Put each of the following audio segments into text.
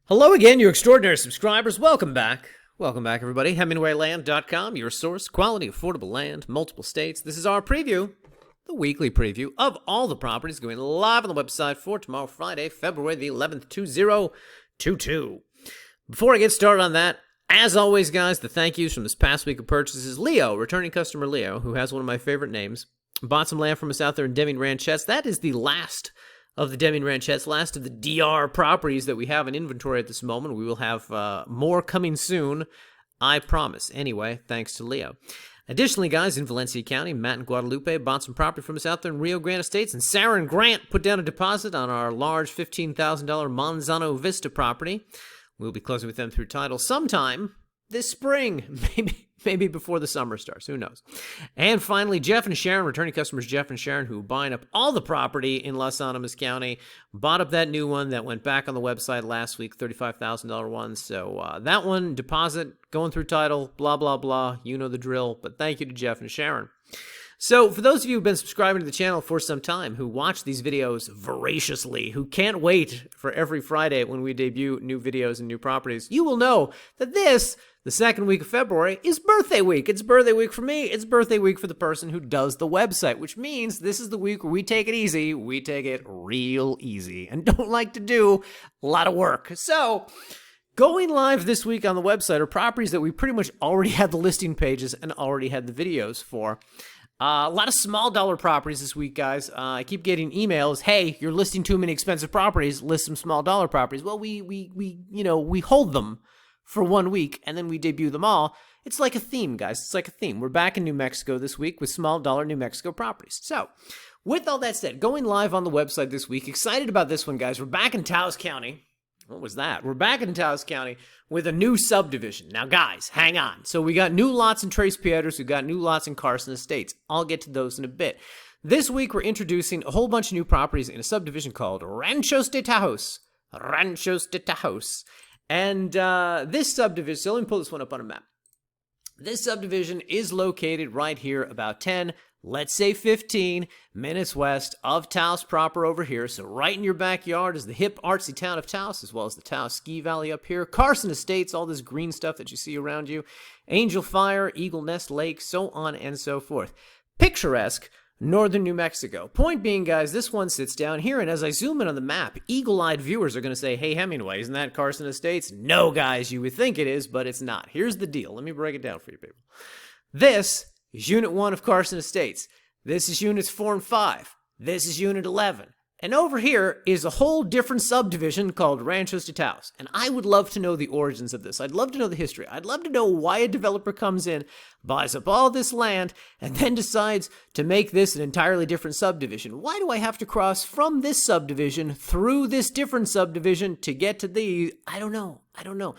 Hello again, you extraordinary subscribers. Welcome back. Welcome back, everybody. HemingwayLand.com, your source, quality, affordable land, multiple states. This is our preview, the weekly preview of all the properties going live on the website for tomorrow, Friday, February the 11th, 2022. Before I get started on that, as always, guys, the thank yous from this past week of purchases. Leo, returning customer Leo, who has one of my favorite names, bought some land from us out there in Deming Ranchettes. That is the last of the Deming Ranchettes, last of the DR properties that we have in inventory at this moment. We will have more coming soon, I promise. Anyway, thanks to Leo. Additionally, guys, in Valencia County, Matt and Guadalupe bought some property from us out there in Rio Grande Estates, and Sarah and Grant put down a deposit on our large $15,000 Manzano Vista property. We'll be closing with them through title sometime this spring, maybe before the summer starts. Who knows? And finally, Jeff and Sharon, returning customers Jeff and Sharon, who buying up all the property in Las Animas County, bought up that new one that went back on the website last week, $35,000 one. So that one, deposit, going through title, blah, blah, blah. You know the drill. But thank you to Jeff and Sharon. So for those of you who've been subscribing to the channel for some time, who watch these videos voraciously, who can't wait for every Friday when we debut new videos and new properties, you will know that this, the second week of February, is birthday week. It's birthday week for me. It's birthday week for the person who does the website, which means this is the week where we take it easy. We take it real easy and don't like to do a lot of work. So going live this week on the website are properties that we pretty much already had the listing pages and already had the videos for. A lot of small dollar properties this week, guys. I keep getting emails. Hey, you're listing too many expensive properties. List some small dollar properties. Well, we hold them for 1 week and then we debut them all. It's like a theme, guys. It's like a theme. We're back in New Mexico this week with small dollar New Mexico properties. So, with all that said, going live on the website this week. Excited about this one, guys. We're back in Taos County. What was that? We're back in Taos County with a new subdivision. Now, guys, hang on. So we got new lots in Tres Piedras. We got new lots in Carson Estates. I'll get to those in a bit. This week, we're introducing a whole bunch of new properties in a subdivision called Ranchos de Taos. Ranchos de Taos. And this subdivision, so let me pull this one up on a map. This subdivision is located right here about 10, let's say 15 minutes west of Taos proper over here. So right in your backyard is the hip, artsy town of Taos, as well as the Taos Ski Valley up here. Carson Estates, all this green stuff that you see around you. Angel Fire, Eagle Nest Lake, so on and so forth. Picturesque northern New Mexico. Point being, guys, this one sits down here, and as I zoom in on the map, eagle-eyed viewers are going to say, hey, Hemingway, isn't that Carson Estates? No, guys, you would think it is, but it's not. Here's the deal. Let me break it down for you, people. This is Unit 1 of Carson Estates. This is Units 4 and 5. This is Unit 11. And over here is a whole different subdivision called Ranchos de Taos. And I would love to know the origins of this. I'd love to know the history. I'd love to know why a developer comes in, buys up all this land, and then decides to make this an entirely different subdivision. Why do I have to cross from this subdivision through this different subdivision to get to the... I don't know.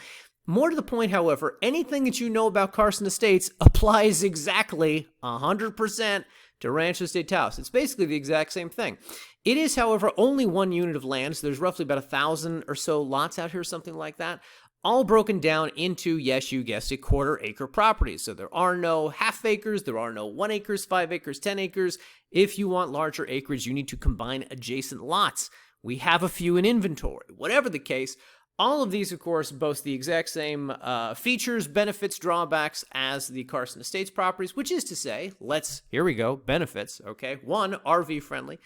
More to the point, however, anything that you know about Carson Estates applies exactly 100% to Ranchos de Taos. It's basically the exact same thing. It is, however, only one unit of land, so there's roughly about 1,000 or so lots out here, something like that, all broken down into, yes, you guessed it, quarter-acre properties. So there are no half acres, there are no 1 acres, 5 acres, 10 acres. If you want larger acreage, you need to combine adjacent lots. We have a few in inventory. Whatever the case, all of these, of course, boast the exact same features, benefits, drawbacks as the Carson Estates properties, which is to say, here we go, benefits, okay? 1, RV friendly.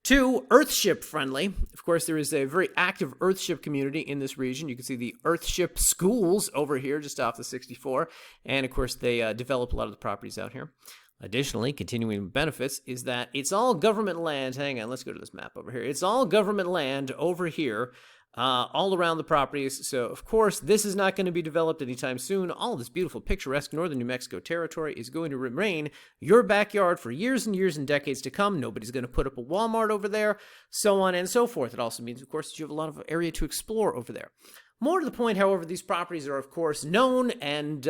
2, Earthship friendly. Of course, there is a very active Earthship community in this region. You can see the Earthship schools over here just off the 64. And, of course, they develop a lot of the properties out here. Additionally, continuing benefits is that it's all government land. Hang on, let's go to this map over here. It's all government land over here. All around the properties. So, of course, this is not going to be developed anytime soon. All of this beautiful, picturesque northern New Mexico territory is going to remain your backyard for years and years and decades to come. Nobody's going to put up a Walmart over there, so on and so forth. It also means, of course, that you have a lot of area to explore over there. More to the point, however, these properties are, of course, known and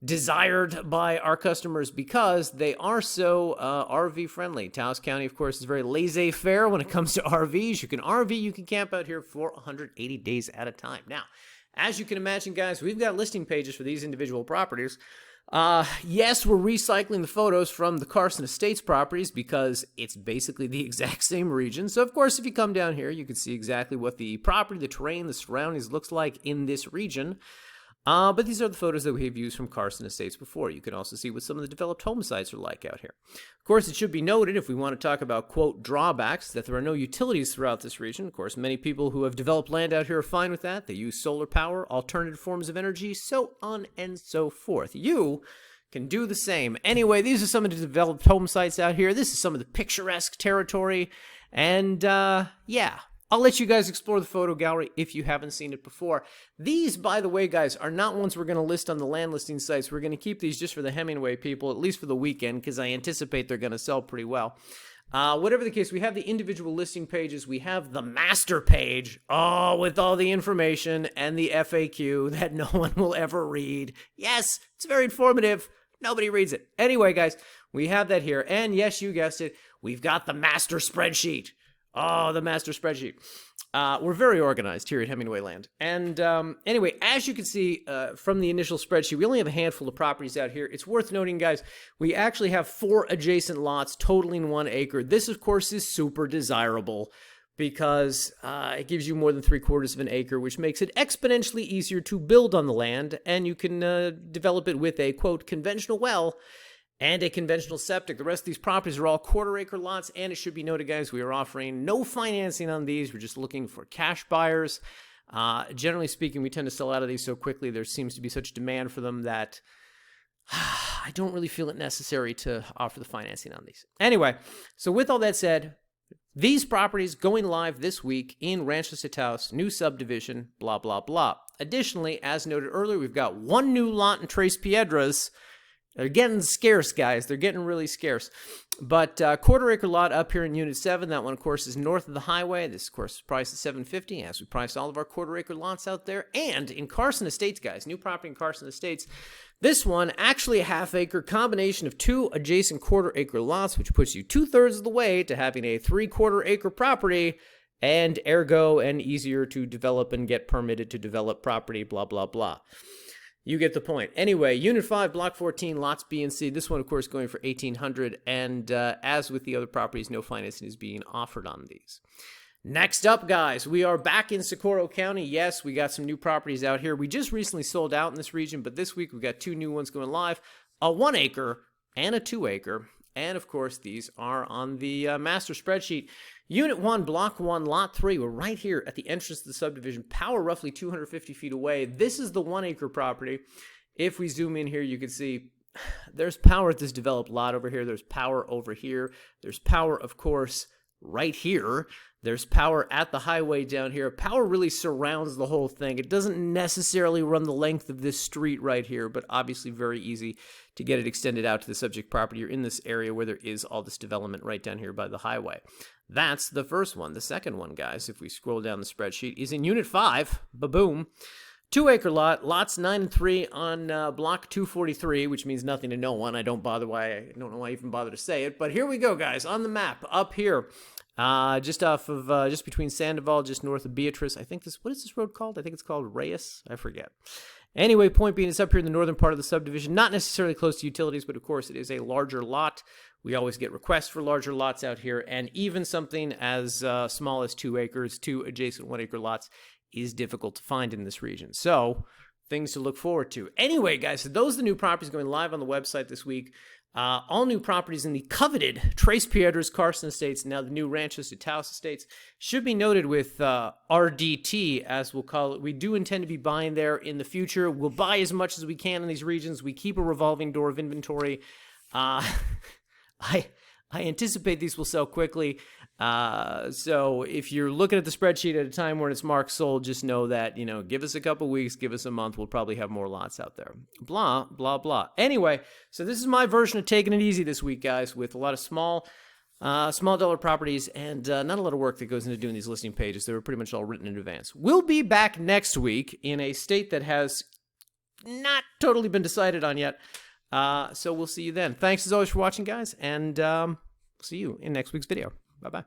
desired by our customers because they are so RV friendly. Taos County, of course, is very laissez-faire when it comes to RVs. You can RV, you can camp out here for 180 days at a time. Now, as you can imagine, guys, we've got listing pages for these individual properties. Yes, we're recycling the photos from the Carson Estates properties because it's basically the exact same region. So, of course, if you come down here, you can see exactly what the property, the terrain, the surroundings looks like in this region. But these are the photos that we have used from Carson Estates before. You can also see what some of the developed home sites are like out here. Of course, it should be noted, if we want to talk about, quote, drawbacks, that there are no utilities throughout this region. Of course, many people who have developed land out here are fine with that. They use solar power, alternative forms of energy, so on and so forth. You can do the same. Anyway, these are some of the developed home sites out here. This is some of the picturesque territory. And, yeah. I'll let you guys explore the photo gallery if you haven't seen it before. These, by the way, guys, are not ones we're going to list on the land listing sites. We're going to keep these just for the Hemingway people, at least for the weekend, because I anticipate they're going to sell pretty well. Whatever the case, we have the individual listing pages. We have the master page, with all the information and the FAQ that no one will ever read. Yes, it's very informative. Nobody reads it. Anyway, guys, we have that here. And yes, you guessed it, we've got the master spreadsheet. Oh, the master spreadsheet. We're very organized here at Hemingway Land. And anyway, as you can see from the initial spreadsheet, we only have a handful of properties out here. It's worth noting, guys, we actually have 4 adjacent lots totaling 1 acre. This, of course, is super desirable because it gives you more than 3/4 of an acre, which makes it exponentially easier to build on the land, and you can develop it with a, quote, conventional well and a conventional septic. The rest of these properties are all 1/4 acre lots, and it should be noted, guys, we are offering no financing on these. We're just looking for cash buyers. Generally speaking, we tend to sell out of these so quickly. There seems to be such demand for them that I don't really feel it necessary to offer the financing on these. Anyway, so with all that said, these properties going live this week in Ranchos de Taos, new subdivision, blah, blah, blah. Additionally, as noted earlier, we've got 1 new lot in Tres Piedras. They're getting scarce, guys. They're getting really scarce. But 1/4 acre lot up here in Unit 7. That one, of course, is north of the highway. This, of course, is priced at $750, as we priced all of our 1/4 acre lots out there. And in Carson Estates, guys, new property in Carson Estates. This one, actually a 1/2 acre combination of 2 adjacent 1/4 acre lots, which puts you 2/3 of the way to having a 3/4 acre property, and ergo, and easier to develop and get permitted to develop property, blah, blah, blah. You get the point. Anyway, Unit 5, Block 14, lots B and C. This one, of course, going for $1,800, and as with the other properties, no financing is being offered on these. Next up, guys, we are back in Socorro County. Yes, we got some new properties out here. We just recently sold out in this region, but this week we got 2 new ones going live, a 1 acre and a 2 acre. And, of course, these are on the master spreadsheet. Unit 1, Block 1, Lot 3. We're right here at the entrance to the subdivision. Power roughly 250 feet away. This is the 1 acre property. If we zoom in here, you can see there's power at this developed lot over here. There's power over here. There's power, of course, right here. There's power at the highway down here. Power really surrounds the whole thing. It doesn't necessarily run the length of this street right here, but obviously very easy to get it extended out to the subject property. You're in this area where there is all this development right down here by the highway. That's the first one. The second one, guys, if we scroll down the spreadsheet, is in Unit 5. Ba-boom. 2 acre lot, lots 9 and 3 on Block 243, which means nothing to no one. I don't know why I even bother to say it, but here we go, guys, on the map, up here. Just off of, just between Sandoval, just north of Beatrice. I think what is this road called? I think it's called Reyes. I forget. Anyway, point being, it's up here in the northern part of the subdivision. Not necessarily close to utilities, but of course it is a larger lot. We always get requests for larger lots out here, and even something as small as 2 acres, 2 adjacent 1 acre lots is difficult to find in this region. So, things to look forward to. Anyway, guys, so those are the new properties going live on the website this week. All new properties in the coveted Tres Piedras Carson Estates, now the new Ranchos de Taos Estates. Should be noted with RDT, as we'll call it. We do intend to be buying there in the future. We'll buy as much as we can in these regions. We keep a revolving door of inventory. I anticipate these will sell quickly. So if you're looking at the spreadsheet at a time when it's marked sold, just know that, give us a couple weeks, give us a month, we'll probably have more lots out there. Blah, blah, blah. Anyway, so this is my version of taking it easy this week, guys, with a lot of small dollar properties and not a lot of work that goes into doing these listing pages. They were pretty much all written in advance. We'll be back next week in a state that has not totally been decided on yet. So we'll see you then. Thanks as always for watching, guys, and see you in next week's video. Bye-bye.